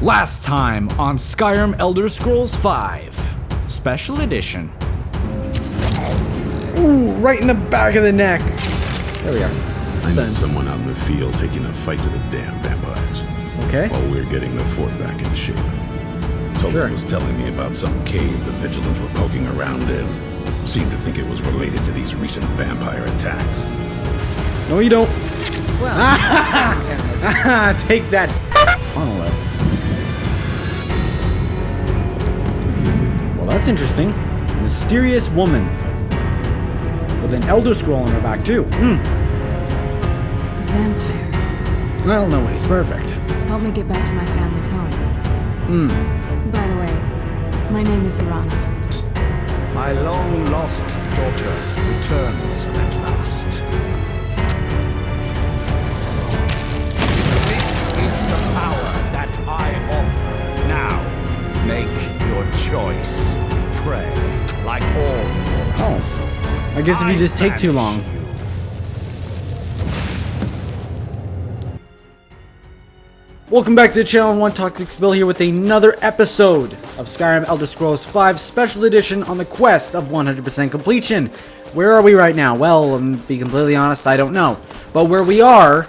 Last time on Skyrim Elder Scrolls V, Special Edition. Ooh, right in the back of the neck. There we are. I met someone out in the field taking a fight to the damn vampires. Okay. While we were getting the fort back into shape. Tolkien was telling me about some cave the Vigilants were poking around in. Seemed to think it was related to these recent vampire attacks. No, you don't. Well, take that, monolith. Well, that's interesting. Mysterious woman with an Elder Scroll on her back too. A vampire. Well, nobody's perfect. Help me get back to my family's home. By the way, my name is Serana. My long-lost daughter returns at last. This is the power that I offer. Now, make your choice. Pray like all mortals. Oh, I guess if you just take too long. Welcome back to the channel. One ToxicSpill here with another episode of Skyrim Elder Scrolls V Special Edition on the quest of 100% completion. Where are we right now? Well, to be completely honest, I don't know. But where we are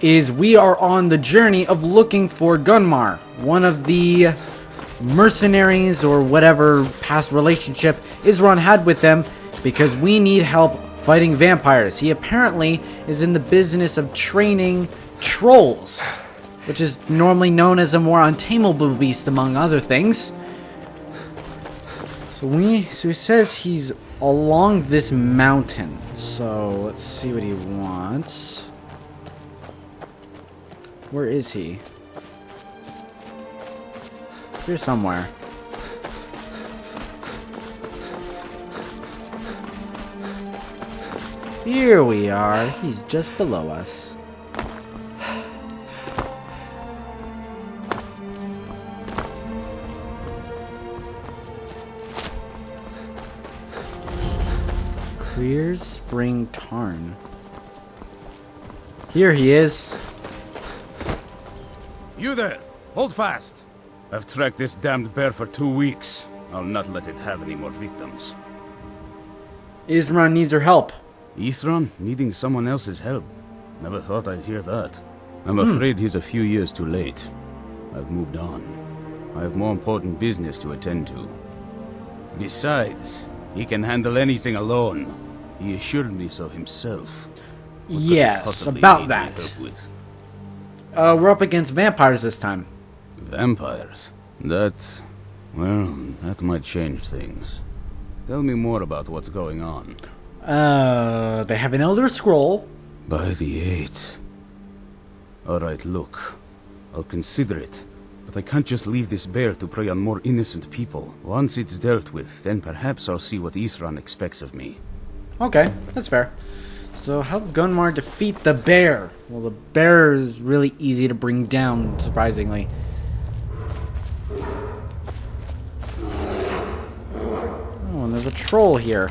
is we are on the journey of looking for Gunmar, one of the mercenaries or whatever past relationship Isran had with them, because we need help fighting vampires. He apparently is in the business of training trolls, which is normally known as a more untamable beast among other things. So he says he's along this mountain. So let's see what he wants. Where is he? He's here somewhere. Here we are. He's just below us. Clear Spring Tarn. Here he is. You there! Hold fast! I've tracked this damned bear for 2 weeks. I'll not let it have any more victims. Isran needs her help. Isran needing someone else's help? Never thought I'd hear that. I'm afraid he's a few years too late. I've moved on. I have more important business to attend to. Besides, he can handle anything alone. He assured me so himself. Yes, about that. We're up against vampires this time. Vampires? That might change things. Tell me more about what's going on. They have an Elder Scroll. By the 8th. Alright, look. I'll consider it. But I can't just leave this bear to prey on more innocent people. Once it's dealt with, then perhaps I'll see what Isran expects of me. Okay, that's fair. So help Gunmar defeat the bear. Well, the bear is really easy to bring down, surprisingly. Oh, and there's a troll here.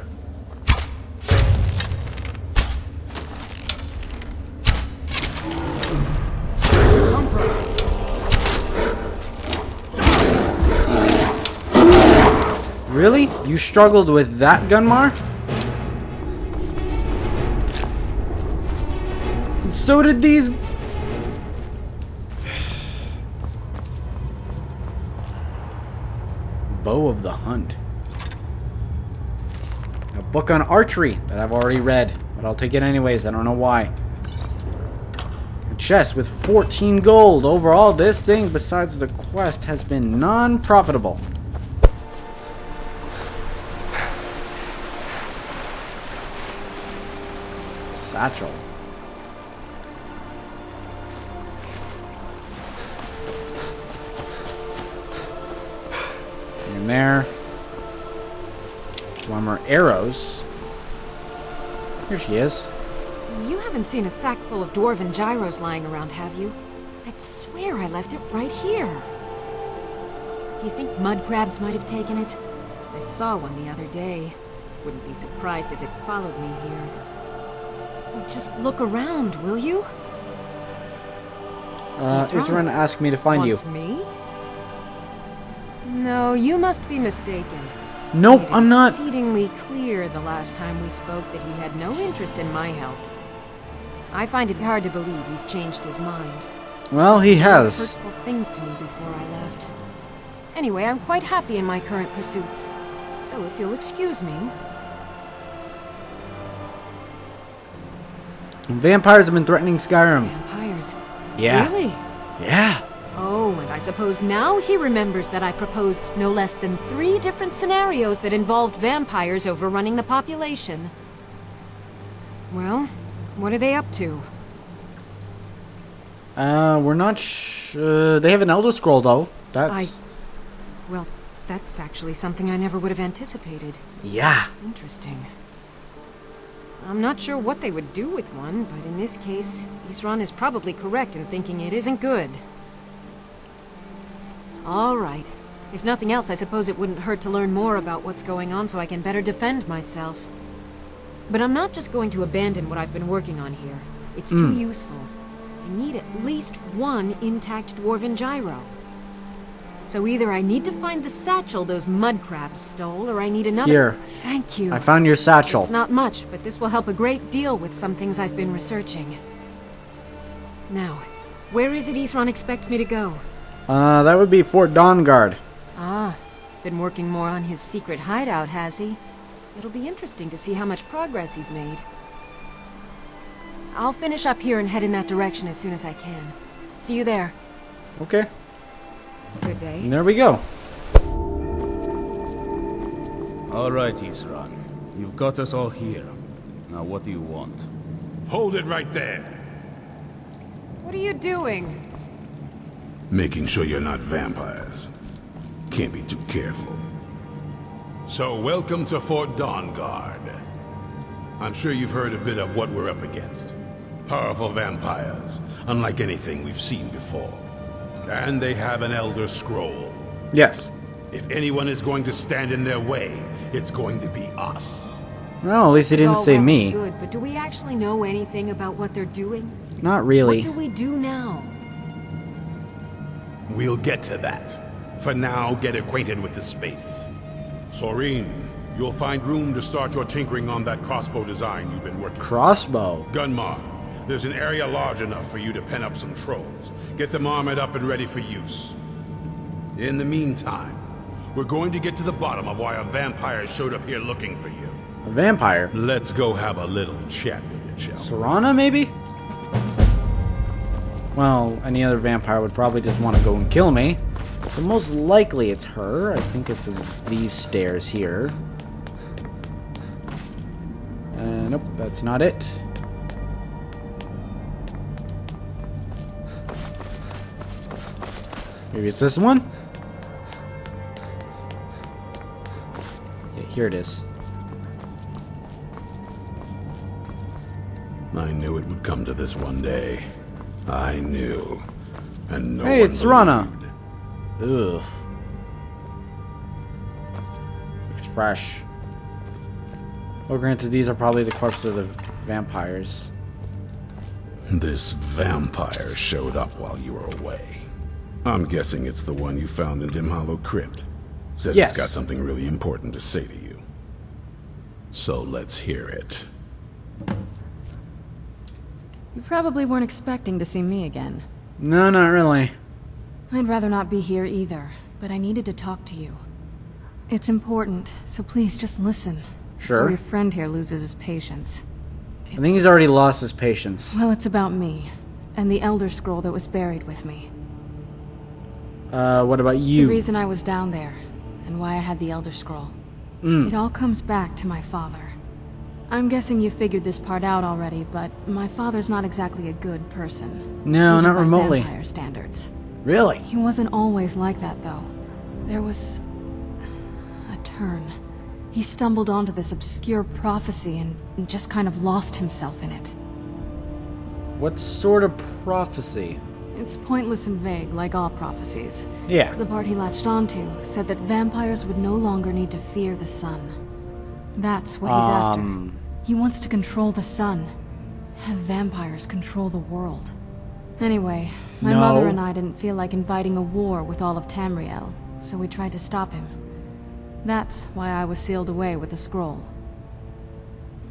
Really? You struggled with that, Gunmar? So did these... Bow of the Hunt. A book on archery that I've already read, but I'll take it anyways. I don't know why. A chest with 14 gold. Overall, this thing, besides the quest, has been non-profitable. Satchel. In there. One more arrows. Here she is. You haven't seen a sack full of dwarven gyros lying around, have you? I'd swear I left it right here. Do you think mud crabs might have taken it? I saw one the other day. Wouldn't be surprised if it followed me here. Just look around, will you? Isran asked me to find you. Wants me? No, you must be mistaken. Nope, Made it I'm not. exceedingly clear the last time we spoke that he had no interest in my help. I find it hard to believe he's changed his mind. Well, he has. Hurtful things to me before I left. Anyway, I'm quite happy in my current pursuits. So if you'll excuse me... Vampires have been threatening Skyrim. Vampires? Yeah. Really? Yeah. Oh, and I suppose now he remembers that I proposed no less than 3 different scenarios that involved vampires overrunning the population. Well, what are they up to? We're not they have an Elder Scroll, though. Well, that's actually something I never would have anticipated. Yeah. Interesting. I'm not sure what they would do with one, but in this case, Isran is probably correct in thinking it isn't good. All right. If nothing else, I suppose it wouldn't hurt to learn more about what's going on so I can better defend myself. But I'm not just going to abandon what I've been working on here. It's too useful. I need at least 1 intact dwarven gyro. So either I need to find the satchel those mud crabs stole, or I need another... Here. Thank you. I found your satchel. It's not much, but this will help a great deal with some things I've been researching. Now, where is it Isran expects me to go? That would be Fort Donguard. Ah, been working more on his secret hideout, has he? It'll be interesting to see how much progress he's made. I'll finish up here and head in that direction as soon as I can. See you there. Okay. Good day. And there we go. All right, Isran. You've got us all here. Now what do you want? Hold it right there. What are you doing? Making sure you're not vampires. Can't be too careful. So, welcome to Fort Donguard. I'm sure you've heard a bit of what we're up against. Powerful vampires, unlike anything we've seen before. And they have an Elder Scroll. Yes. If anyone is going to stand in their way, it's going to be us. Well, at least he It's didn't all say well me. and good, but do we actually know anything about what they're doing? Not really. What do we do now? We'll get to that. For now, get acquainted with the space. Soreen, you'll find room to start your tinkering on that crossbow design you've been working on. Crossbow. Gunmar, there's an area large enough for you to pen up some trolls. Get them armored up and ready for use. In the meantime, we're going to get to the bottom of why a vampire showed up here looking for you. A vampire. Let's go have a little chat with you, shall we? Serana, maybe? Well, any other vampire would probably just want to go and kill me. So most likely it's her. I think it's these stairs here. Nope, that's not it. Maybe it's this one? Yeah, here it is. I knew it would come to this one day. I knew. And no Hey, one it's Serana. believed. Ugh. Looks fresh. Well, granted, these are probably the corpses of the vampires. This vampire showed up while you were away. I'm guessing it's the one you found in Dim Hollow Crypt. Says Yes. it's got something really important to say to you. So let's hear it. You probably weren't expecting to see me again. No, not really. I'd rather not be here either, but I needed to talk to you. It's important, so please just listen. Sure. Before your friend here loses his patience. I think he's already lost his patience. Well, it's about me, and the Elder Scroll that was buried with me. What about The you? reason I was down there, and why I had the Elder Scroll. It all comes back to my father. I'm guessing you figured this part out already, but my father's not exactly a good person. No, even not by remotely. vampire standards. Really? He wasn't always like that, though. There was a turn. He stumbled onto this obscure prophecy and just kind of lost himself in it. What sort of prophecy? It's pointless and vague, like all prophecies. Yeah. The part he latched onto said that vampires would no longer need to fear the sun. That's what he's after. He wants to control the sun. Have vampires control the world. Anyway, My No. mother and I didn't feel like inviting a war with all of Tamriel, so we tried to stop him. That's why I was sealed away with the scroll.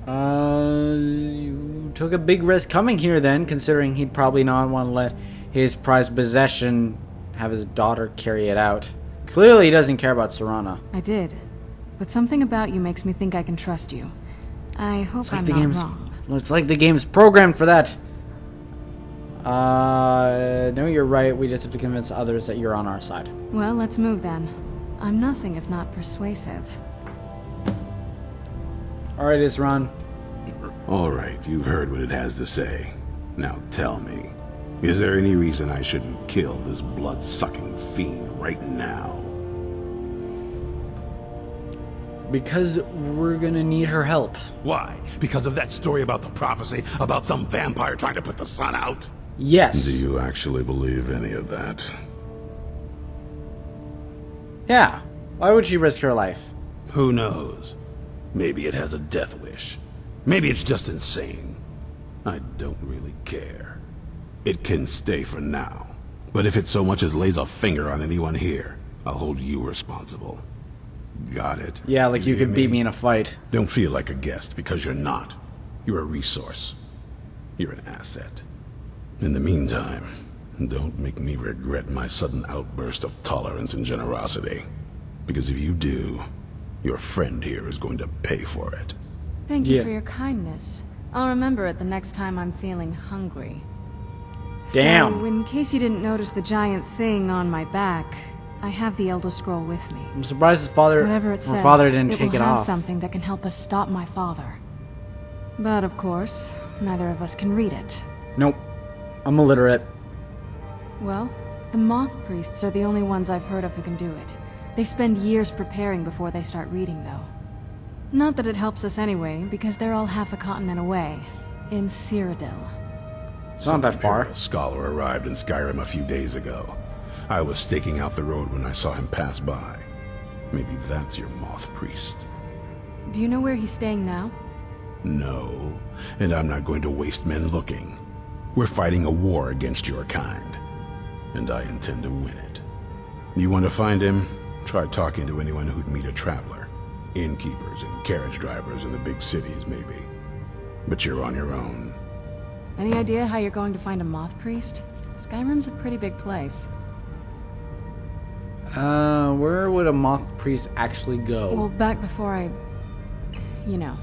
You took a big risk coming here then, considering he'd probably not want to let his prized possession have his daughter carry it out. Clearly he doesn't care about Serana. I did, but something about you makes me think I can trust you. I hope It's like I'm the not game's wrong. It's like the game's programmed for that. No, you're right. We just have to convince others that you're on our side. Well, let's move then. I'm nothing if not persuasive. Alright, Isran. All right, you've heard what it has to say. Now tell me, is there any reason I shouldn't kill this blood-sucking fiend right now? Because we're gonna need her help. Why? Because of that story about the prophecy about some vampire trying to put the sun out? Yes. Do you actually believe any of that? Yeah. Why would she risk her life? Who knows? Maybe it has a death wish. Maybe it's just insane. I don't really care. It can stay for now. But if it so much as lays a finger on anyone here, I'll hold you responsible. Got it? Yeah, like you hear could beat me in a fight. Don't feel like a guest, because you're not. You're a resource. You're an asset. In the meantime, don't make me regret my sudden outburst of tolerance and generosity. Because if you do, your friend here is going to pay for it. Thank you Yeah. for your kindness. I'll remember it the next time I'm feeling hungry. Damn. So, in case you didn't notice the giant thing on my back, I have the Elder Scroll with me. I'm surprised his father, Whatever it her says, father didn't it take will it have off. something that can help us stop my father. But of course, neither of us can read it. Nope. I'm illiterate. Well, the Moth Priests are the only ones I've heard of who can do it. They spend years preparing before they start reading, though. Not that it helps us anyway, because they're all half a continent away, in Cyrodiil. It's not that far. Imperial scholar arrived in Skyrim a few days ago. I was staking out the road when I saw him pass by. Maybe that's your Moth Priest. Do you know where he's staying now? No, and I'm not going to waste men looking. We're fighting a war against your kind, and I intend to win it. You want to find him? Try talking to anyone who'd meet a traveler. Innkeepers and carriage drivers in the big cities, maybe. But you're on your own. Any idea how you're going to find a Moth Priest? Skyrim's a pretty big place. Where would a Moth Priest actually go? Well, back before you know,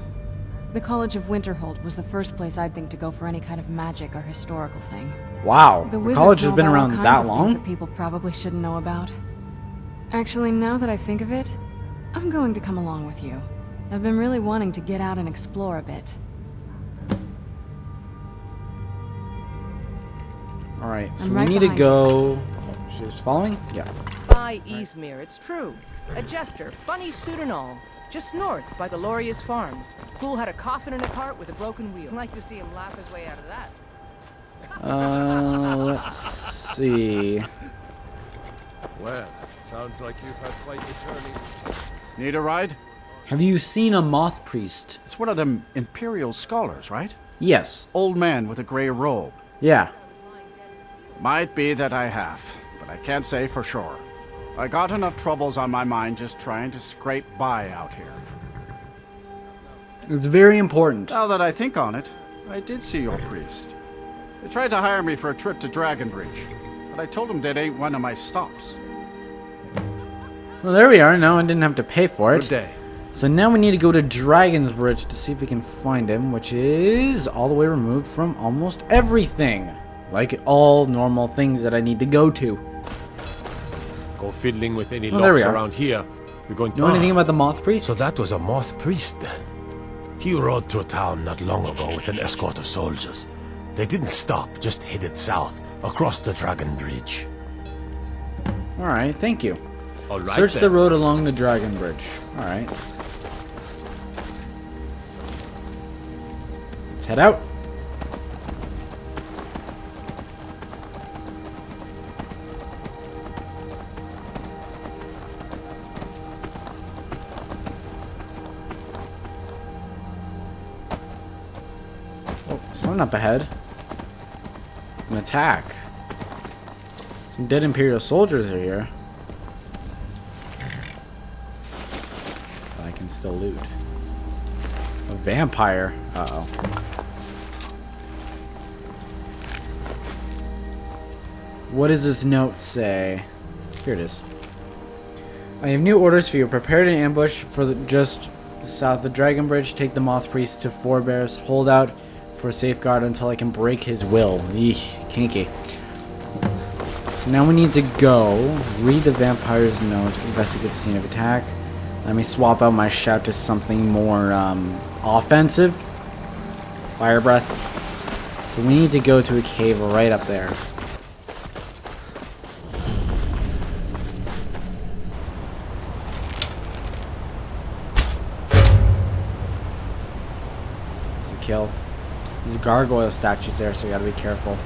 the College of Winterhold was the first place I'd think to go for any kind of magic or historical thing. Wow. The The wizards college has know been about all around kinds that of things long? that people probably shouldn't know about. Actually, now that I think of it, I'm going to come along with you. I've been really wanting to get out and explore a bit. Alright, so I'm we right need to behind go... She's following? Yeah. By Izmir, it's true. A jester, funny suit and all. Just north, by the Loria's farm. Fool had a coffin in a cart with a broken wheel. I'd like to see him laugh his way out of that. Let's see. Well, sounds like you've had quite the journey. Need a ride? Have you seen a Moth Priest? It's one of them Imperial scholars, right? Yes. Old man with a gray robe. Yeah. Might be that I have, but I can't say for sure. I got enough troubles on my mind just trying to scrape by out here. It's very important. Now that I think on it, I did see your priest. They tried to hire me for a trip to Dragonbridge, but I told them that ain't one of my stops. Well, there we are. Now I didn't have to pay for it. Good day. So now we need to go to Dragon's Bridge to see if we can find him, which is all the way removed from almost everything. Like all normal things that I need to go to. Go fiddling with any Oh, there we locks are. around here. We're going to... Know anything about the Moth Priest? So that was a Moth Priest then. He rode through town not long ago with an escort of soldiers. They didn't stop, just headed south, across the Dragon Bridge. Alright, thank you. All right, Search then. the road along the Dragon Bridge. Alright. Let's head out. Oh, someone up ahead. An attack. Some dead Imperial soldiers are here. I can still loot. A vampire. Uh-oh. What does this note say? Here it is. I have new orders for you. Prepare an ambush for just south of the Dragon Bridge. Take the Moth Priest to Forebears. Hold out for a safeguard until I can break his will. Eek, kinky. So now we need to go read the vampire's note, investigate the scene of attack. Let me swap out my shout to something more offensive. Fire breath. So we need to go to a cave right up there. Kill. There's gargoyle statues there, so you gotta be careful.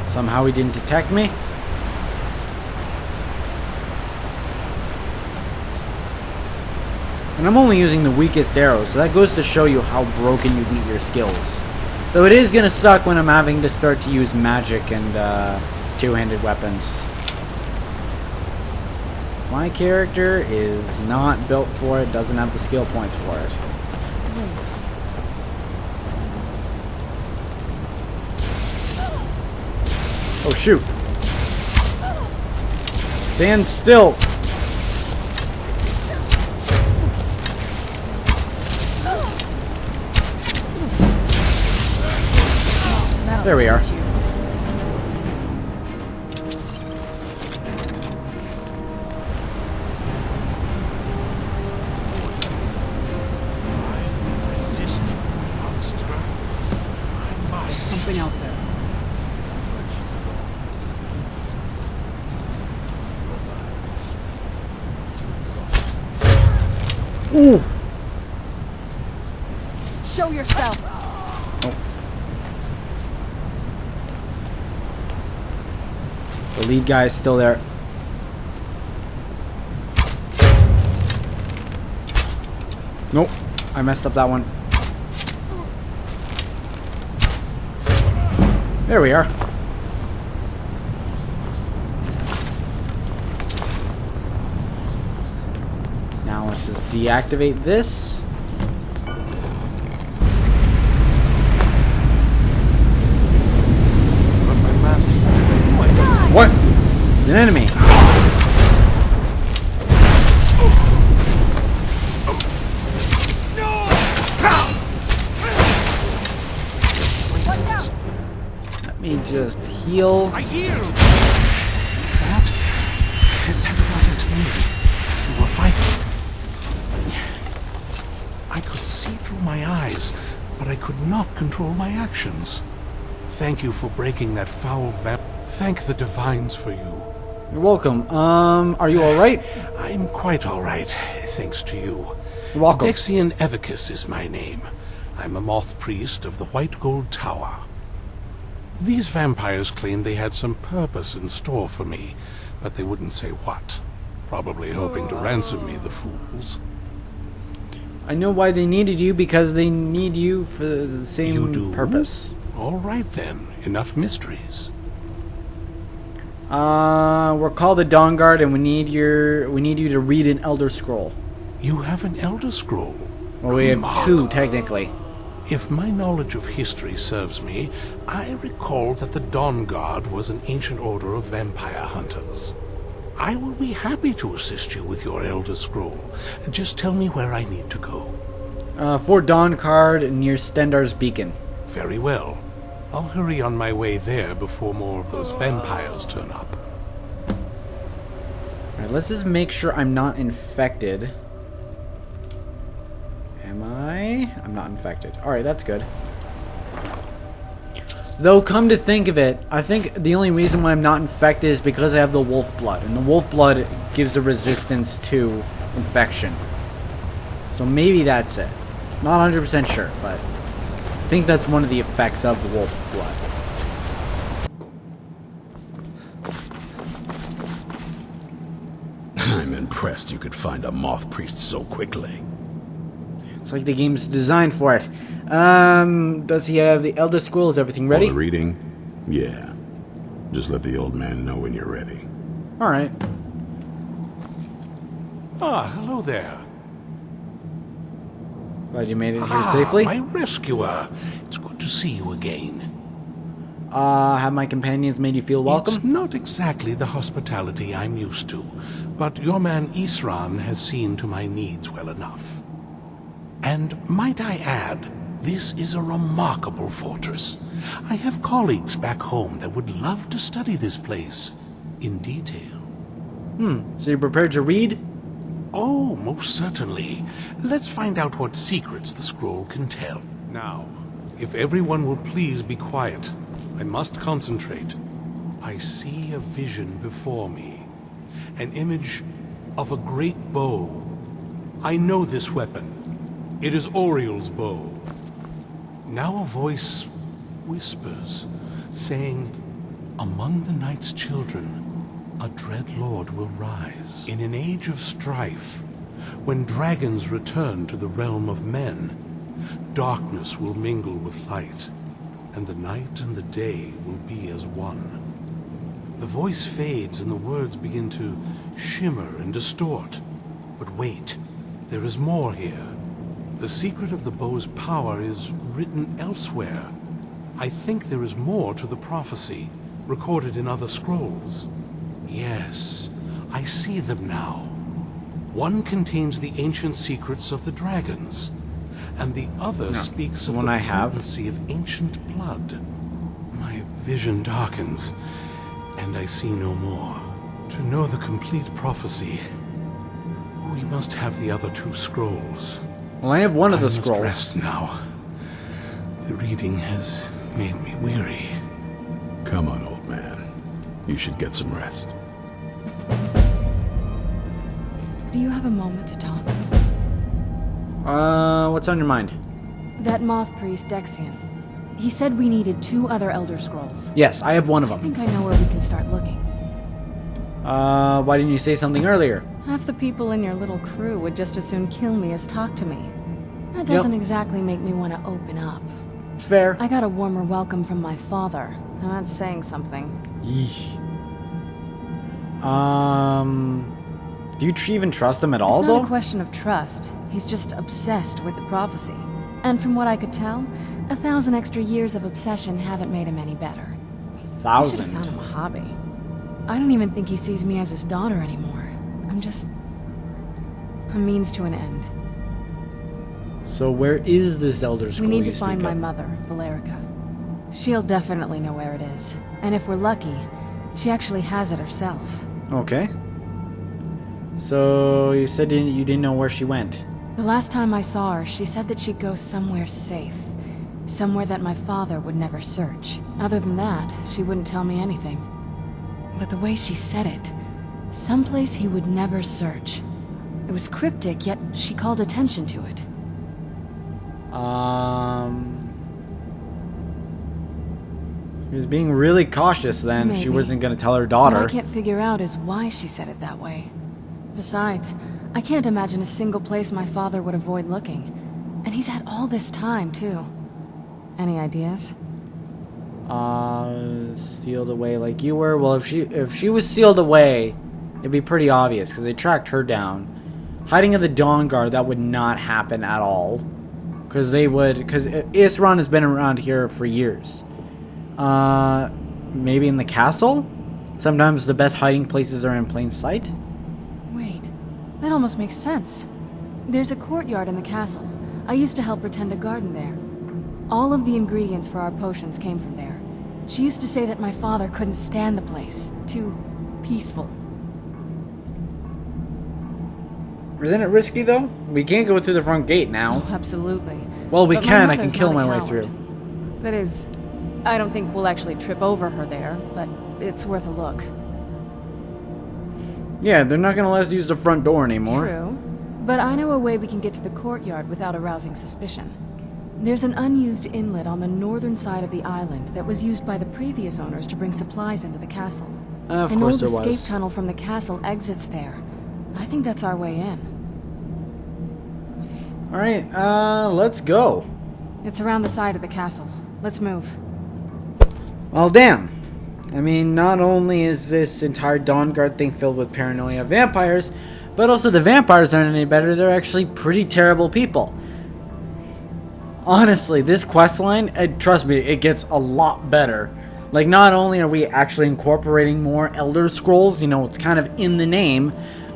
Somehow he didn't detect me. And I'm only using the weakest arrows, so that goes to show you how broken you can get your skills. Though it is gonna suck when I'm having to start to use magic and two-handed weapons. My character is not built for it, doesn't have the skill points for it. Oh shoot. Stand still. There we are. Something out there. Ooh. Show yourself. The lead guy is still there. Nope. I messed up that one. There we are. Now let's just deactivate this. What? He's an enemy. Let me just heal. That wasn't me. You were fighting. I could see through my eyes, but I could not control my actions. Thank you for breaking that foul Thank the divines for you. You're welcome. Are you alright? I'm quite alright, thanks to you. You're welcome. Dexian Evicus is my name. I'm a Moth Priest of the White Gold Tower. These vampires claimed they had some purpose in store for me, but they wouldn't say what. Probably hoping to ransom me, the fools. I know why they needed you, because they need you for the same You do? purpose. All right then, enough mysteries. We're called the Donguard, and we need you to read an Elder Scroll. You have an Elder Scroll? Well, we have two, technically. If my knowledge of history serves me, I recall that the Donguard was an ancient order of vampire hunters. I will be happy to assist you with your Elder Scroll. Just tell me where I need to go. Fort Donguard near Stendar's Beacon. Very well. I'll hurry on my way there before more of those vampires turn up. Alright, let's just make sure I'm not infected. Am I? I'm not infected. Alright, that's good. Though, come to think of it, I think the only reason why I'm not infected is because I have the wolf blood. And the wolf blood gives a resistance to infection. So maybe that's it. Not 100% sure, but I think that's one of the effects of the wolf blood. impressed you could find a Moth Priest so quickly. It's like the game's designed for it. Does he have the Elder Scrolls? Everything ready? For the reading? Yeah. Just let the old man know when you're ready. Alright. Ah, hello there. Glad you made it here safely. My rescuer. It's good to see you again. Have my companions made you feel welcome? It's not exactly the hospitality I'm used to, but your man Isran has seen to my needs well enough. And might I add, this is a remarkable fortress. I have colleagues back home that would love to study this place in detail. So you're prepared to read? Oh, most certainly. Let's find out what secrets the scroll can tell. Now, if everyone will please be quiet, I must concentrate. I see a vision before me. An image of a great bow. I know this weapon. It is Oriel's bow. Now a voice whispers, saying, "Among the night's children, a dread lord will rise. In an age of strife, when dragons return to the realm of men, darkness will mingle with light, and the night and the day will be as one." The voice fades and the words begin to shimmer and distort. But wait, there is more here. The secret of the bow's power is written elsewhere. I think there is more to the prophecy, recorded in other scrolls. Yes, I see them now. One contains the ancient secrets of the dragons, and the other speaks of the potency of ancient blood. My vision darkens, and I see no more. To know the complete prophecy, we must have the other two scrolls. Well, I have one of the I must scrolls. rest now. The reading has made me weary. Come on, old man. You should get some rest. Do you have a moment to talk? What's on your mind? That Moth Priest, Dexian. He said we needed 2 other Elder Scrolls. Yes, I have one of I them. think I know where we can start looking. Why didn't you say something earlier? Half the people in your little crew would just as soon kill me as talk to me. That doesn't exactly make me want to open up. Fair. I got a warmer welcome from my father, and that's saying something. Yeesh. Do you even trust him at all, It's not though? a question of trust. He's just obsessed with the prophecy. And from what I could tell, 1,000 extra years of obsession haven't made him any better. I should have 1,000. found him a hobby. I don't even think he sees me as his daughter anymore. I'm just a means to an end. So where is this Elder Scroll We need you to find speak my of? mother, Valerica. She'll definitely know where it is. And if we're lucky, she actually has it herself. Okay. So you said you didn't know where she went. The last time I saw her, she said that she'd go somewhere safe. Somewhere that my father would never search. Other than that, she wouldn't tell me anything. But the way she said it, someplace he would never search. It was cryptic, yet she called attention to it. She was being really cautious then. She Maybe. wasn't going to tell her What daughter. I can't figure out is why she said it that way. Besides, I can't imagine a single place my father would avoid looking. And he's had all this time, too. Any ideas? Sealed away like you were. Well, if she was sealed away, it'd be pretty obvious because they tracked her down. Hiding in the Donguard, that would not happen at all. Because Isran has been around here for years. Maybe in the castle? Sometimes the best hiding places are in plain sight. Wait, that almost makes sense. There's a courtyard in the castle. I used to help her tend a garden there. All of the ingredients for our potions came from there. She used to say that my father couldn't stand the place. Too peaceful. Isn't it risky though? We can't go through the front gate now. Oh, absolutely. Well, we But my can. I can mother's kill not a my way coward. through. That is, I don't think we'll actually trip over her there, but it's worth a look. Yeah, they're not gonna let us use the front door anymore. True. But I know a way we can get to the courtyard without arousing suspicion. There's an unused inlet on the northern side of the island that was used by the previous owners to bring supplies into the castle. Of An course old there escape was. tunnel from the castle exits there. I think that's our way in. Alright, let's go. It's around the side of the castle. Let's move. Well, damn. I mean, not only is this entire Donguard thing filled with paranoia vampires, but also the vampires aren't any better. They're actually pretty terrible people. Honestly, this questline, trust me, it gets a lot better. Like, not only are we actually incorporating more Elder Scrolls, you know, it's kind of in the name,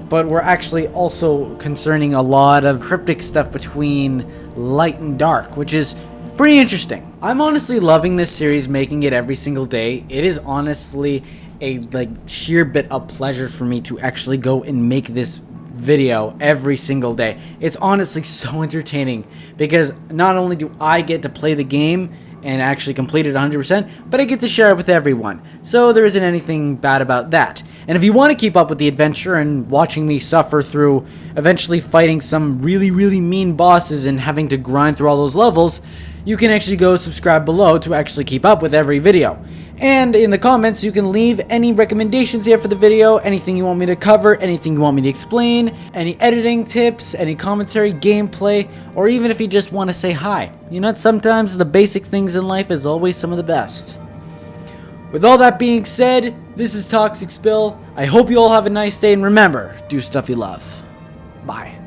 but we're actually also concerning a lot of cryptic stuff between light and dark, which is pretty interesting. I'm honestly loving this series, making it every single day. It is honestly a sheer bit of pleasure for me to actually go and make this video every single day. It's honestly so entertaining because not only do I get to play the game and actually complete it 100%, but I get to share it with everyone. So there isn't anything bad about that. And if you want to keep up with the adventure and watching me suffer through eventually fighting some really, really mean bosses and having to grind through all those levels, you can actually go subscribe below to actually keep up with every video. And in the comments, you can leave any recommendations here for the video, anything you want me to cover, anything you want me to explain, any editing tips, any commentary, gameplay, or even if you just want to say hi. You know, sometimes the basic things in life is always some of the best. With all that being said, this is ToxicSpill. I hope you all have a nice day, and remember, do stuff you love. Bye.